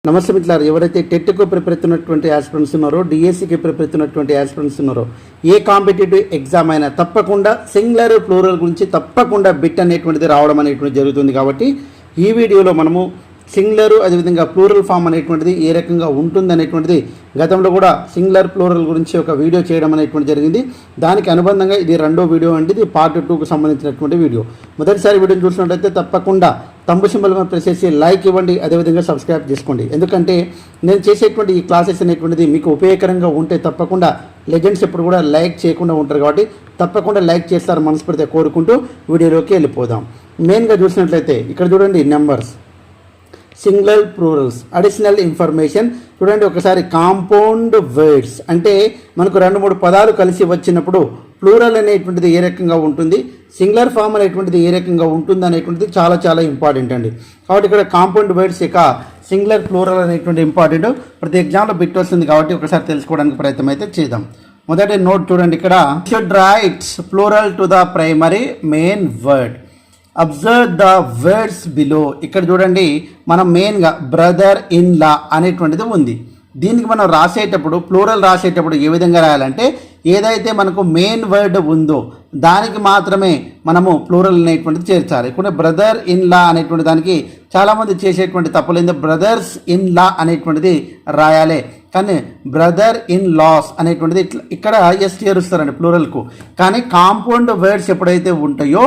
నమస్తే మిత్రులారా, ఎవరైతే టెట్కు ప్రిపేర్ అవుతున్నటువంటి ఆస్పిరెంట్స్ ఉన్నారో, డిఎస్సికి ప్రిపేర్ అవుతున్నటువంటి ఆస్పిరెంట్స్ ఉన్నారో, ఏ కాంపిటేటివ్ ఎగ్జామ్ అయినా తప్పకుండా సింగులర్ ప్లూరల్ గురించి తప్పకుండా బిట్ అనేటువంటిది రావడం అనేటువంటిది జరుగుతుంది. కాబట్టి ఈ వీడియోలో మనము సింగులర్ అదేవిధంగా ప్లూరల్ ఫామ్ అనేటువంటిది ఏ రకంగా ఉంటుంది అనేటువంటిది గతంలో కూడా సింగులర్ ప్లూరల్ గురించి ఒక వీడియో చేయడం అనేటువంటి జరిగింది. దానికి అనుబంధంగా ఇది రెండో వీడియో అండి. ఇది పార్ట్ 2కు సంబంధించినటువంటి వీడియో. మొదటిసారి వీడియోని చూసినట్లయితే తప్పకుండా తంబు సింబల్ మీద ప్రెస్ చేసి లైక్ ఇవ్వండి, అదేవిధంగా సబ్స్క్రైబ్ చేసుకోండి. ఎందుకంటే నేను చేసేటువంటి ఈ క్లాసెస్ అనేటువంటిది మీకు ఉపయోగకరంగా ఉంటే తప్పకుండా లెజెండ్స్ ఎప్పుడు కూడా లైక్ చేయకుండా ఉంటారు. కాబట్టి తప్పకుండా లైక్ చేస్తారు మనస్ఫూర్తిగా కోరుకుంటూ వీడియోలోకి వెళ్ళిపోదాం. మెయిన్గా చూసినట్లయితే ఇక్కడ చూడండి, numbers, singular plurals, additional information. చూడండి ఒకసారి, కాంపౌండ్ వర్డ్స్ అంటే మనకు 2-3 పదాలు కలిసి వచ్చినప్పుడు ప్లూరల్ అనేటువంటిది ఏ రకంగా ఉంటుంది, సింగులర్ ఫామ్ అనేటువంటిది ఏ రకంగా ఉంటుంది అనేటువంటిది చాలా చాలా ఇంపార్టెంట్ అండి. కాబట్టి ఇక్కడ కాంపౌండ్ వర్డ్స్ ఇక సింగులర్ ప్లూరల్ అనేటువంటి ఇంపార్టెంట్, ప్రతి ఎగ్జామ్లో బిట్ వస్తుంది. కాబట్టి ఒకసారి తెలుసుకోవడానికి ప్రయత్నం అయితే చేద్దాం. మొదటి నోట్ చూడండి, ఇక్కడ should rights plural to the primary main word. Observe the words below. ఇక్కడ చూడండి, మనం మెయిన్గా బ్రదర్ ఇన్ లా అనేటువంటిది ఉంది. దీనికి మనం రాసేటప్పుడు ప్లూరల్ రాసేటప్పుడు ఏ విధంగా రాయాలంటే, ఏదైతే మనకు మెయిన్ వర్డ్ ఉందో దానికి మాత్రమే మనము ప్లూరల్ అనేటువంటిది చేర్చాలి. ఇప్పుడు బ్రదర్ ఇన్ లా అనేటువంటి దానికి చాలామంది చేసేటువంటి తప్పులేదు. బ్రదర్స్ ఇన్ లా అనేటువంటిది రాయాలి, కానీ బ్రదర్ ఇన్ లాస్ అనేటువంటిది ఇక్కడ ఎస్ చేరుస్తారండి ప్లూరల్కు. కానీ కాంపౌండ్ వర్డ్స్ ఎప్పుడైతే ఉంటాయో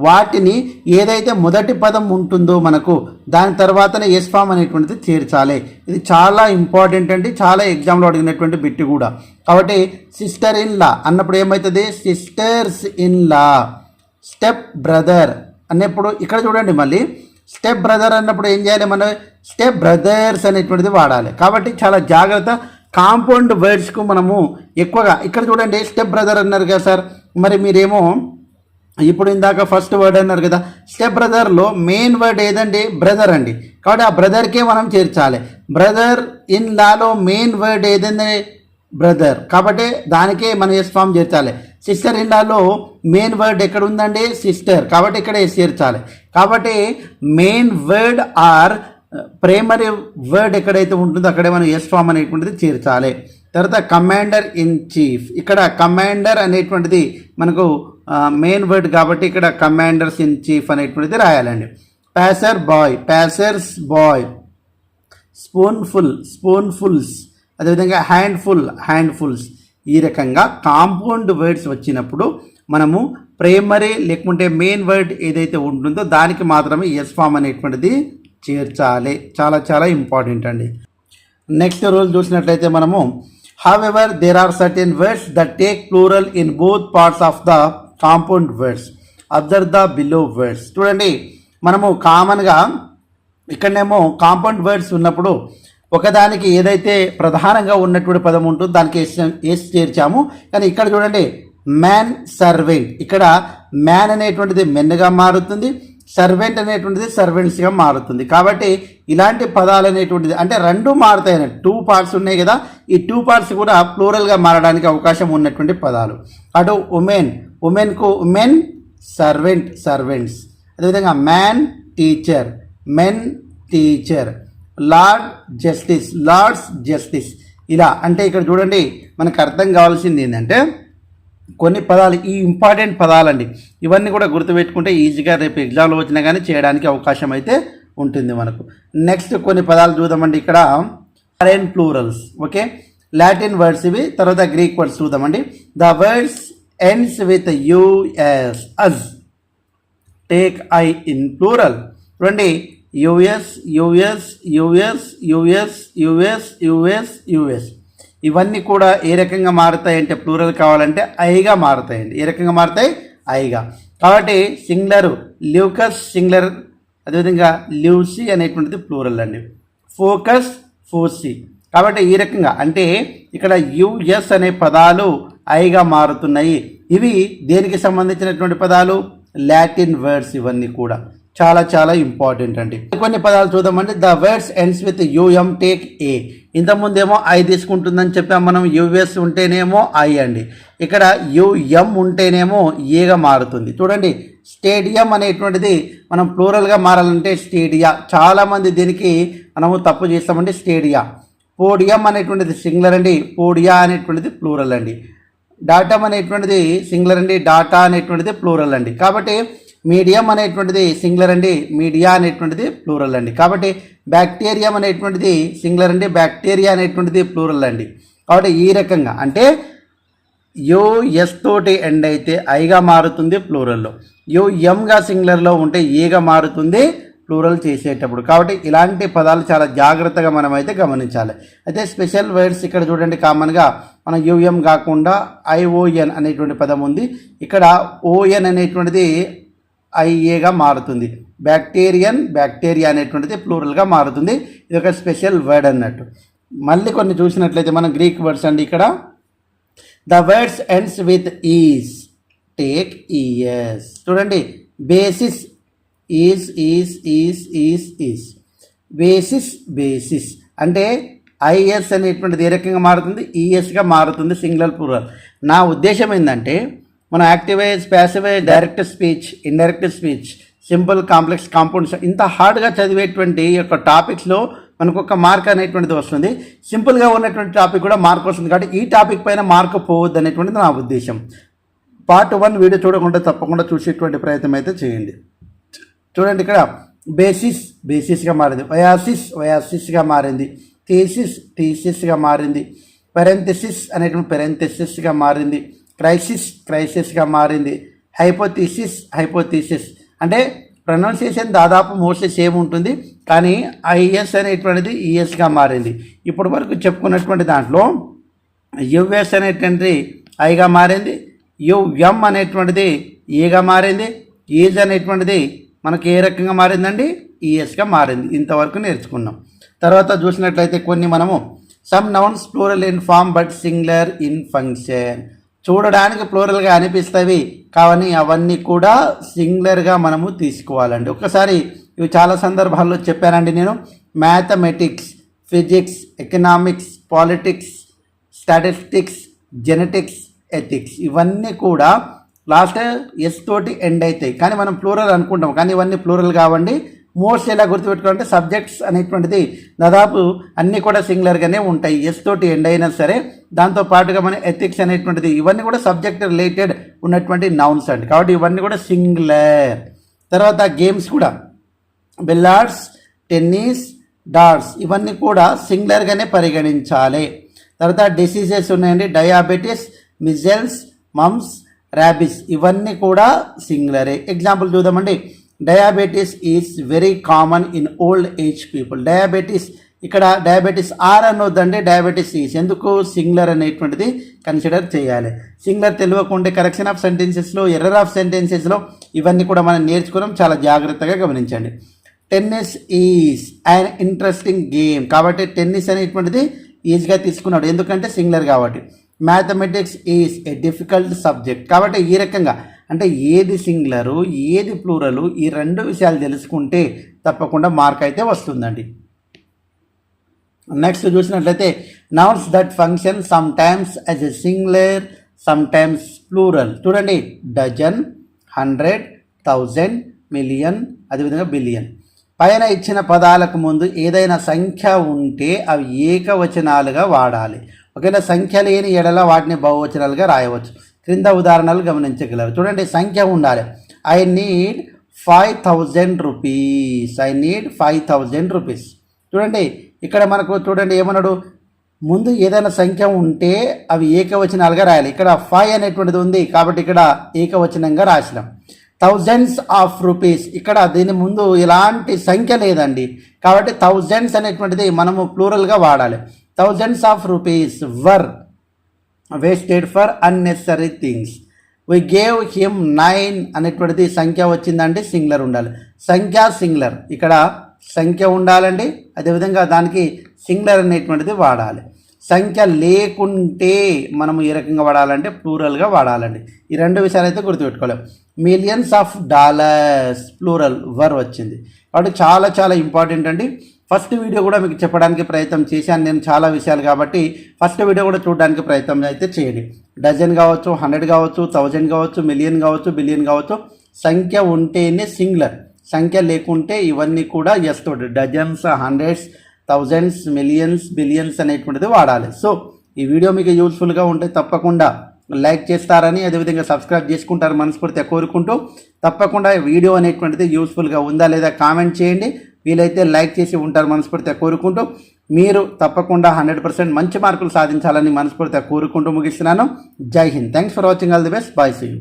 వాటిని ఏదైతే మొదటి పదం ఉంటుందో మనకు దాని తర్వాతనే ఎస్ ఫామ్ అనేటువంటిది చేర్చాలి. ఇది చాలా ఇంపార్టెంట్ అండి, చాలా ఎగ్జామ్లో అడిగినటువంటి బిట్ కూడా. కాబట్టి సిస్టర్ ఇన్ లా అన్నప్పుడు ఏమవుతుంది, sisters in law. Step brother అన్నప్పుడు ఇక్కడ చూడండి, మళ్ళీ స్టెప్ బ్రదర్ అన్నప్పుడు ఏం చేయాలి, మనం స్టెప్ బ్రదర్స్ అనేటువంటిది వాడాలి. కాబట్టి చాలా జాగ్రత్త. కాంపౌండ్ వర్డ్స్కు మనము ఎక్కువగా ఇక్కడ చూడండి, స్టెప్ బ్రదర్ అన్నారు కదా సార్, మరి మీరేమో ఇప్పుడు ఇందాక ఫస్ట్ వర్డ్ అన్నారు కదా, స్టెప్ బ్రదర్లో మెయిన్ వర్డ్ ఏదండి, బ్రదర్ అండి. కాబట్టి ఆ బ్రదర్కే మనం చేర్చాలి. Brother in Lalo main word ఏదండి, బ్రదర్. కాబట్టి దానికే మనం ఎస్ ఫామ్ చేర్చాలి. Sister in Lalo main word ఎక్కడ ఉందండి, సిస్టర్. కాబట్టి ఇక్కడ ఎస్ చేర్చాలి. కాబట్టి main word or primary word ఎక్కడైతే ఉంటుందో అక్కడే మనం ఎస్ ఫామ్ అనేటువంటిది చేర్చాలి. తర్వాత కమాండర్ ఇన్ చీఫ్. ఇక్కడ కమాండర్ అనేటువంటిది మనకు మెయిన్ వర్డ్ కాబట్టి ఇక్కడ కమాండర్స్ ఇన్ చీఫ్ అనేటువంటిది రాయాలండి. ప్యాసర్ బాయ్, ప్యాసర్స్ బాయ్. స్పూన్ఫుల్, స్పూన్ఫుల్స్. అదేవిధంగా హ్యాండ్ఫుల్, హ్యాండ్ఫుల్స్. ఈ రకంగా కాంపౌండ్ వర్డ్స్ వచ్చినప్పుడు మనము ప్రైమరీ లేకుంటే మెయిన్ వర్డ్ ఏదైతే ఉంటుందో దానికి మాత్రమే ఎస్ ఫామ్ అనేటువంటిది చేర్చాలి. చాలా చాలా ఇంపార్టెంట్ అండి. నెక్స్ట్ రూల్ చూసినట్లయితే మనము, however there are certain words that take plural in both parts of the compound words. Observe the below words. చూడండి, మనము కామన్గా ఇక్కడనేమో కాంపౌండ్ వర్డ్స్ ఉన్నప్పుడు ఒకదానికి ఏదైతే ప్రధానంగా ఉన్నటువంటి పదం ఉంటుందో దానికి ఎస్ చేర్చాము. కానీ ఇక్కడ చూడండి, మ్యాన్, సర్వెంట్. ఇక్కడ మ్యాన్ అనేటువంటిది మెన్గా మారుతుంది, సర్వెంట్ అనేటువంటిది సర్వెంట్స్గా మారుతుంది. కాబట్టి ఇలాంటి పదాలు అనేటువంటిది అంటే రెండు మారుతాయి. 2 పార్ట్స్ ఉన్నాయి కదా, ఈ 2 పార్ట్స్ కూడా ప్లూరల్గా మారడానికి అవకాశం ఉన్నటువంటి పదాలు. అటు ఉమెన్, ఉమెన్కు ఉమెన్, సర్వెంట్, సర్వెంట్స్. అదేవిధంగా man, teacher, men, teacher. Lord, justice, lords, justice. ఇలా అంటే ఇక్కడ చూడండి, మనకు అర్థం కావాల్సింది ఏంటంటే కొన్ని పదాలు, ఈ ఇంపార్టెంట్ పదాలండి, ఇవన్నీ కూడా గుర్తుపెట్టుకుంటే ఈజీగా రేపు ఎగ్జామ్లో వచ్చినా కానీ చేయడానికి అవకాశం అయితే ఉంటుంది మనకు. నెక్స్ట్ కొన్ని పదాలు చూద్దామండి. ఇక్కడ foreign plurals, okay, Latin words ఇవి. తర్వాత గ్రీక్ వర్డ్స్ చూద్దామండి. The words ends with US, us. Take I in plural. చూడండి, US, US, US, US, US, US, US. ఇవన్నీ కూడా ఏ రకంగా మారుతాయంటే ప్లూరల్ కావాలంటే ఐగా మారుతాయండి. ఏ రకంగా మారుతాయి, ఐగా. కాబట్టి సింగులర్ ల్యూకస్, సింగులర్. అదేవిధంగా ల్యూసీ అనేటువంటిది ప్లూరల్ అండి. ఫోకస్, ఫోసీ. కాబట్టి ఈ రకంగా అంటే ఇక్కడ యుఎస్ అనే పదాలు ఐగా మారుతున్నాయి. ఇవి దేనికి సంబంధించినటువంటి పదాలు, లాటిన్ వర్డ్స్. ఇవన్నీ కూడా చాలా చాలా ఇంపార్టెంట్ అండి. కొన్ని పదాలు చూద్దామండి. The words ends with UM, take A. ఇంతకుముందేమో ఐ తీసుకుంటుందని చెప్పాం మనం. యుఎస్ ఉంటేనేమో ఐ అండి, ఇక్కడ యుఎం ఉంటేనేమో ఏగా మారుతుంది. చూడండి, స్టేడియం అనేటువంటిది మనం ప్లూరల్గా మారాలంటే స్టేడియా. చాలామంది దీనికి మనము తప్పు చేస్తామండి. స్టేడియా. పోడియం అనేటువంటిది సింగులర్ అండి, పోడియా అనేటువంటిది ప్లూరల్ అండి. డాటమ్ అనేటువంటిది సింగులర్ అండి, డాటా అనేటువంటిది ప్లూరల్ అండి. కాబట్టి మీడియం అనేటువంటిది సింగులర్ అండి, మీడియా అనేటువంటిది ప్లూరల్ అండి. కాబట్టి బ్యాక్టీరియం అనేటువంటిది సింగులర్ అండి, బ్యాక్టీరియా అనేటువంటిది ప్లూరల్ అండి. కాబట్టి ఈ రకంగా అంటే యుఎస్ తోటి ఎండ్ అయితే ఐగా మారుతుంది ప్లూరల్లో, యుఎంగా సింగులర్లో ఉంటే ఏగా మారుతుంది ప్లూరల్ చేసేటప్పుడు. కాబట్టి ఇలాంటి పదాలు చాలా జాగ్రత్తగా మనం అయితే గమనించాలి. అయితే స్పెషల్ వర్డ్స్ ఇక్కడ చూడండి, కామన్గా మనం యుఎం కాకుండా ఐఓఎన్ అనేటువంటి పదం ఉంది. ఇక్కడ ఓఎన్ అనేటువంటిది ఐఏగా మారుతుంది. బ్యాక్టీరియన్, బ్యాక్టీరియా అనేటువంటిది ప్లూరల్గా మారుతుంది. ఇది ఒక స్పెషల్ వర్డ్ అన్నట్టు. మళ్ళీ కొన్ని చూసినట్లయితే మనం గ్రీక్ వర్డ్స్ అండి. ఇక్కడ the words ends with is, take ES. చూడండి, బేసిస్ ఈస్ బేసిస్, బేసిస్ అంటే ఐఎస్ అనేటువంటిది ఏ రకంగా మారుతుంది, ఈఎస్గా మారుతుంది, సింగులర్ ప్లూరల్. నా ఉద్దేశం ఏంటంటే మనం activise, passivise, direct speech, indirect speech, simple, complex, compounds ఇంత హార్డ్గా చదివేటువంటి యొక్క టాపిక్స్లో మనకు ఒక మార్క్ అనేటువంటిది వస్తుంది. సింపుల్గా ఉన్నటువంటి టాపిక్ కూడా మార్క్ వస్తుంది. కాబట్టి ఈ టాపిక్ పైన మార్క్ పోవద్దు అనేటువంటిది నా ఉద్దేశం. పార్ట్ 1 వీడియో చూడకుండా తప్పకుండా చూసేటువంటి ప్రయత్నం అయితే చేయండి. చూడండి, ఇక్కడ బేసిస్, బేసిస్గా మారింది. వయాసిస్, వయాసిస్గా మారింది. థీసిస్, థీసిస్గా మారింది. పెరెంథెసిస్ అనేటువంటి పెరెంథెసిస్గా మారింది. క్రైసిస్, క్రైసిస్గా మారింది. హైపోథీసిస్, హైపోథీసిస్ అంటే ప్రొనౌన్సియేషన్ దాదాపు మోస్ట్లీ సేమ్ ఉంటుంది, కానీ ఐఎస్ అనేటువంటిది ఈఎస్గా మారింది. ఇప్పటి వరకు చెప్పుకున్నటువంటి దాంట్లో యుఎస్ అనేటువంటిది ఐగా మారింది, యుఎం అనేటువంటిది ఏగా మారింది, ఈజ్ అనేటువంటిది మనకి ఏ రకంగా మారిందండి, ఈఎస్గా మారింది. ఇంతవరకు నేర్చుకున్నాం. తర్వాత చూసినట్లయితే కొన్ని మనము some nouns plural in form but singular in function. చూడడానికి ప్లూరల్గా అనిపిస్తాయి కానీ అవన్నీ కూడా సింగులర్గా మనము తీసుకోవాలండి. ఒకసారి ఇవి చాలా సందర్భాల్లో చెప్పానండి నేను. Mathematics, physics, economics, politics, statistics, genetics, ethics ఇవన్నీ కూడా లాస్ట్ ఎస్ తోటి ఎండ్ అవుతాయి, కానీ మనం ప్లూరల్ అనుకుంటాం, కానీ ఇవన్నీ ప్లూరల్ కావండి. మోస్ట్ ఎలా గుర్తుపెట్టుకోవాలంటే సబ్జెక్ట్స్ అనేటువంటిది దాదాపు అన్నీ కూడా సింగులర్గానే ఉంటాయి, ఎస్ తోటి ఎండ్ అయినా సరే. దాంతో పాటుగా మన ఎథిక్స్ అనేటువంటిది ఇవన్నీ కూడా సబ్జెక్ట్ రిలేటెడ్ ఉన్నటువంటి నౌన్స్ అండి. కాబట్టి ఇవన్నీ కూడా సింగులర్. తర్వాత గేమ్స్ కూడా బిల్లార్డ్స్, టెన్నిస్, డార్ట్స్ ఇవన్నీ కూడా సింగులర్గానే పరిగణించాలి. తర్వాత డిసీజెస్ ఉన్నాయండి, డయాబెటీస్, మిజల్స్, మమ్స్, ర్యాబిస్ ఇవన్నీ కూడా సింగులరే. ఎగ్జాంపుల్ చూద్దామండి. Diabetes is very common in old age people. Diabetes, ఇక్కడ డయాబెటీస్ ఆర్ అనొద్దండి, డయాబెటీస్ ఈజ్. ఎందుకు సింగులర్ అనేటువంటిది కన్సిడర్ చేయాలి. సింగులర్ తెలియకుంటే కరెక్షన్ ఆఫ్ సెంటెన్సెస్లో, ఎర్రర్ ఆఫ్ సెంటెన్సెస్లో ఇవన్నీ కూడా మనం నేర్చుకున్నాం. చాలా జాగ్రత్తగా గమనించండి. Tennis is and interesting game. కాబట్టి టెన్నిస్ అనేటువంటిది ఈజీగా తీసుకున్నాడు, ఎందుకంటే సింగులర్ కాబట్టి. Mathematics is a difficult subject. కాబట్టి ఈ రకంగా అంటే ఏది సింగులరు, ఏది ప్లూరలు, ఈ రెండు విషయాలు తెలుసుకుంటే తప్పకుండా మార్క్ అయితే వస్తుందండి. నెక్స్ట్ చూసినట్లయితే nouns that function sometimes as a singular, sometimes plural. చూడండి, డజన్, 100, 1000, మిలియన్, అదేవిధంగా బిలియన్. పైన ఇచ్చిన పదాలకు ముందు ఏదైనా సంఖ్య ఉంటే అవి ఏకవచనాలుగా వాడాలి. ఒకవేళ సంఖ్య లేని ఎడల వాటిని బహువచనాలుగా రాయవచ్చు. క్రింద ఉదాహరణలు గమనించగలరు. చూడండి, సంఖ్య ఉండాలి. I need 5000 rupees. I need 5000 rupees. చూడండి, ఇక్కడ మనకు చూడండి ఏమన్నాడు, ముందు ఏదైనా సంఖ్య ఉంటే అవి ఏకవచనాలుగా రాయాలి. ఇక్కడ 5 అనేటువంటిది ఉంది కాబట్టి ఇక్కడ ఏకవచనంగా రాసినాం. థౌజండ్స్ ఆఫ్ రూపీస్, ఇక్కడ దీని ముందు ఎలాంటి సంఖ్య లేదండి కాబట్టి థౌజండ్స్ అనేటువంటిది మనము ప్లూరల్గా వాడాలి. Thousands of rupees were wasted for unnecessary things. We gave him 9 అనేటువంటిది సంఖ్య వచ్చిందండి, సింగులర్ ఉండాలి. సంఖ్య సింగులర్, ఇక్కడ సంఖ్య ఉండాలండి, అదేవిధంగా దానికి సింగులర్ అనేటువంటిది వాడాలి. సంఖ్య లేకుంటే మనము ఏ రకంగా వాడాలంటే ప్లూరల్గా వాడాలండి. ఈ రెండు విషయాలు అయితే గుర్తుపెట్టుకోవాలి. మిలియన్స్ ఆఫ్ డాలర్స్ ప్లూరల్ వర్ వచ్చింది కాబట్టి చాలా చాలా ఇంపార్టెంట్ అండి. ఫస్ట్ వీడియో కూడా మీకు చెప్పడానికి ప్రయత్నం చేశాను నేను చాలా విషయాలు కాబట్టి ఫస్ట్ వీడియో కూడా చూడడానికి ప్రయత్నం అయితే చేయండి. డజన్ కావచ్చు, 100 కావచ్చు, 1000 కావచ్చు, మిలియన్ కావచ్చు, బిలియన్ కావచ్చు, సంఖ్య ఉంటేనే సింగులర్, సంఖ్య లేకుంటే ఇవన్నీ కూడా ఎస్ తోటి dozens, hundreds, thousands, millions, billions అనేటువంటిది వాడాలి. సో ఈ వీడియో మీకు యూస్ఫుల్గా ఉంటే తప్పకుండా లైక్ చేస్తారని, అదేవిధంగా సబ్స్క్రైబ్ చేసుకుంటారు మనస్ఫూర్తిగా కోరుకుంటూ, తప్పకుండా వీడియో అనేటువంటిది యూస్ఫుల్గా ఉందా లేదా కామెంట్ చేయండి. వీలైతే లైక్ చేసి ఉంటారు మనస్ఫూర్తిగా కోరుకుంటూ, మీరు తప్పకుండా 100% మంచి మార్కులు సాధించాలని మనస్ఫూర్తిగా కోరుకుంటూ ముగిస్తున్నాను. జై హింద్. Thanks for watching. All the best. Bye. See you.